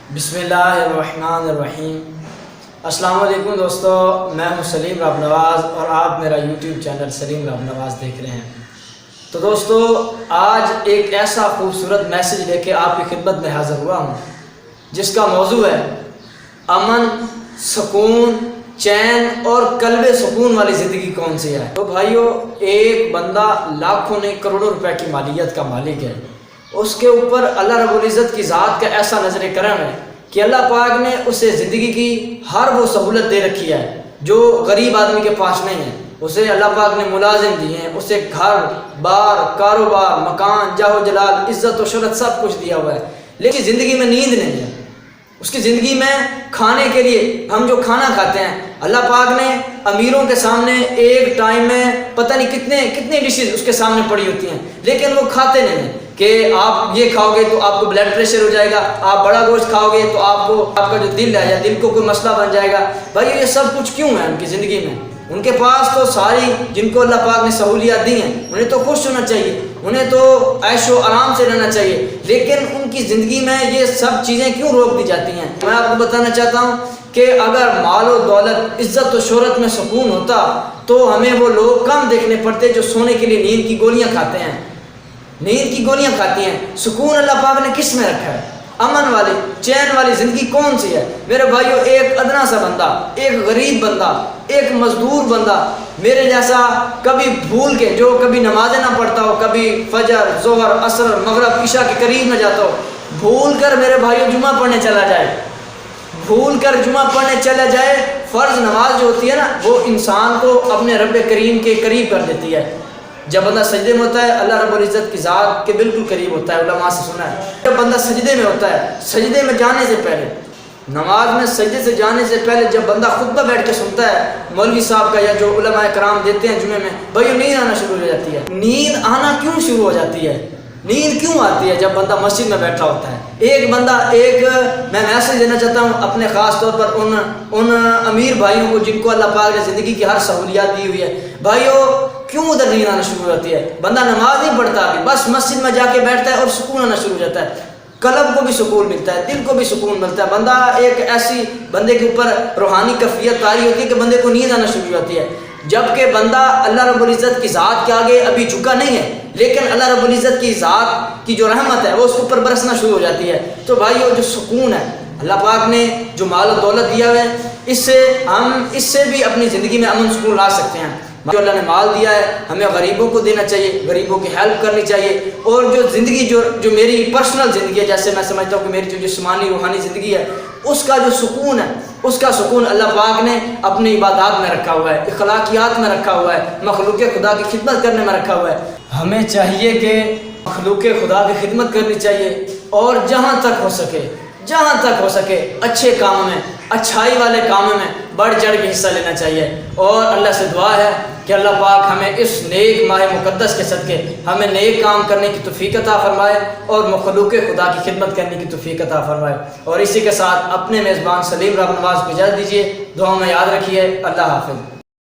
बिस्मिल्लाहिर्रहमानिर्रहीम। अस्सलाम वालेकुम दोस्तों, मैं हूं सलीम रब नवाज़ और आप मेरा यूट्यूब चैनल सलीम रब नवाज़ देख रहे हैं। तो दोस्तों, आज एक ऐसा खूबसूरत मैसेज लेके आपकी खिदमत में हाज़िर हुआ हूं जिसका मौजू है अमन, सुकून, चैन और कल्बे सुकून वाली ज़िंदगी कौन सी है। तो भाइयों, एक बंदा लाखों नहीं करोड़ों रुपए की मालियत का मालिक है, उसके ऊपर अल्लाह रब्बुल इज़्ज़त की ज़ात का ऐसा नज़र करम है कि अल्लाह पाक ने उसे ज़िंदगी की हर वो सहूलत दे रखी है जो गरीब आदमी के पास नहीं है। उसे अल्लाह पाक ने मुलाजिम दिए हैं, उसे घर बार, कारोबार, मकान, जाहो जलाल, इज़्ज़त और शरत सब कुछ दिया हुआ है, लेकिन ज़िंदगी में नींद नहीं है। उसकी ज़िंदगी में खाने के लिए हम जो खाना खाते हैं, अल्लाह पाक ने अमीरों के सामने एक टाइम में पता नहीं कितने डिशेज उसके सामने पड़ी होती हैं, लेकिन वो खाते नहीं हैं कि आप ये खाओगे तो आपको ब्लड प्रेशर हो जाएगा, आप बड़ा गोश्त खाओगे तो आपका जो दिल है या दिल को कोई मसला बन जाएगा। भाई ये सब कुछ क्यों है उनकी ज़िंदगी में? उनके पास तो सारी जिनको अल्लाह पाक ने सहूलियात दी हैं, उन्हें तो खुश होना चाहिए, उन्हें तो ऐशो आराम से रहना चाहिए, लेकिन उनकी ज़िंदगी में ये सब चीज़ें क्यों रोक दी जाती हैं? मैं आपको बताना चाहता हूँ कि अगर माल और दौलत, इज़्ज़त और शोहरत में सुकून होता तो हमें वो लोग कम देखने पड़ते जो सोने के लिए नींद की गोलियाँ खाते हैं, नींद की गोलियाँ खाती हैं। सुकून अल्लाह पाक ने किस में रखा है? अमन वाली, चैन वाली ज़िंदगी कौन सी है? मेरे भाइयों, एक अदना सा बंदा, एक गरीब बंदा, एक मजदूर बंदा, मेरे जैसा कभी भूल के जो कभी नमाज़ें ना पढ़ता हो, कभी फजर, ज़ोहर, असर, मगरब, इशा के करीब न जाता हो, भूल कर मेरे भाइयों जुमा पढ़ने चला जाए, भूल कर जुमा पढ़ने चला जाए, फ़र्ज़ नमाज जो होती है ना, वो इंसान को अपने रब करीम के करीब कर देती है। जब बंदा सजदे में होता है, अल्लाह रब्बुल इज़्ज़त की ज़ात के बिल्कुल करीब होता है। उलमा से सुना है, जब बंदा सजदे में होता है, सजदे में जाने से पहले, नमाज में सजदे से जाने से पहले जब बंदा खुतबा बैठ के सुनता है मौलवी साहब का या जो उलमा कराम देते हैं जुमे में, भाई नींद आना शुरू हो जाती है। नींद आना क्यों शुरू हो जाती है? नींद क्यों आती है जब बंदा मस्जिद में बैठा होता है? मैं मैसेज देना चाहता हूँ अपने ख़ास तौर पर उन अमीर भाइयों को जिनको अल्लाह पाक ने ज़िंदगी की हर सहूलियात दी हुई है। भाइयों, क्यों उधर नींद आना शुरू हो जाती है? बंदा नमाज नहीं पढ़ता अभी, बस मस्जिद में जाके बैठता है और सुकून आना शुरू हो जाता है, कल्ब को भी सुकून मिलता है, दिल को भी सुकून मिलता है। बंदा एक ऐसी बंदे के ऊपर रूहानी कैफियत तारी होती है कि बंदे को नींद आना शुरू हो जाती है, जबकि बंदा अल्लाह रब्बुल इज़्ज़त की ज़ात के आगे अभी झुका नहीं है, लेकिन अल्लाह रब्बुल इज़्ज़त की ज़ात की जो रहमत है वो उसके ऊपर बरसना शुरू हो जाती है। तो भाइयों, जो सुकून है अल्लाह पाक ने जो माल और दौलत दिया है, इससे भी अपनी ज़िंदगी में अमन सुकून ला सकते हैं। जो अल्लाह ने माल दिया है हमें गरीबों को देना चाहिए, गरीबों की हेल्प करनी चाहिए। और जो ज़िंदगी जो मेरी पर्सनल ज़िंदगी है, जैसे मैं समझता हूँ कि मेरी जो जिस्मानी रूहानी ज़िंदगी है, उसका जो सुकून है, उसका सुकून अल्लाह पाक ने अपनी इबादत में रखा हुआ है, अखलाकियात में रखा हुआ है, मखलूक खुदा की खिदमत करने में रखा हुआ है। हमें चाहिए कि मखलूक खुदा की खिदमत करनी चाहिए और जहाँ तक हो सके अच्छे कामों में, अच्छाई वाले कामों में बढ़ चढ़ के हिस्सा लेना चाहिए। और अल्लाह से दुआ है कि अल्लाह पाक हमें इस नेक माह मुक़द्दस के सदक़े हमें नेक काम करने की तौफ़ीक़ अता फ़रमाए और मखलूक खुदा की खिदमत करने की तौफ़ीक़ अता फ़रमाए। और इसी के साथ अपने मेज़बान सलीम रब नवाज़ को इजाज़त दीजिए। दुआ में याद रखिए। अल्लाह हाफ़िज़।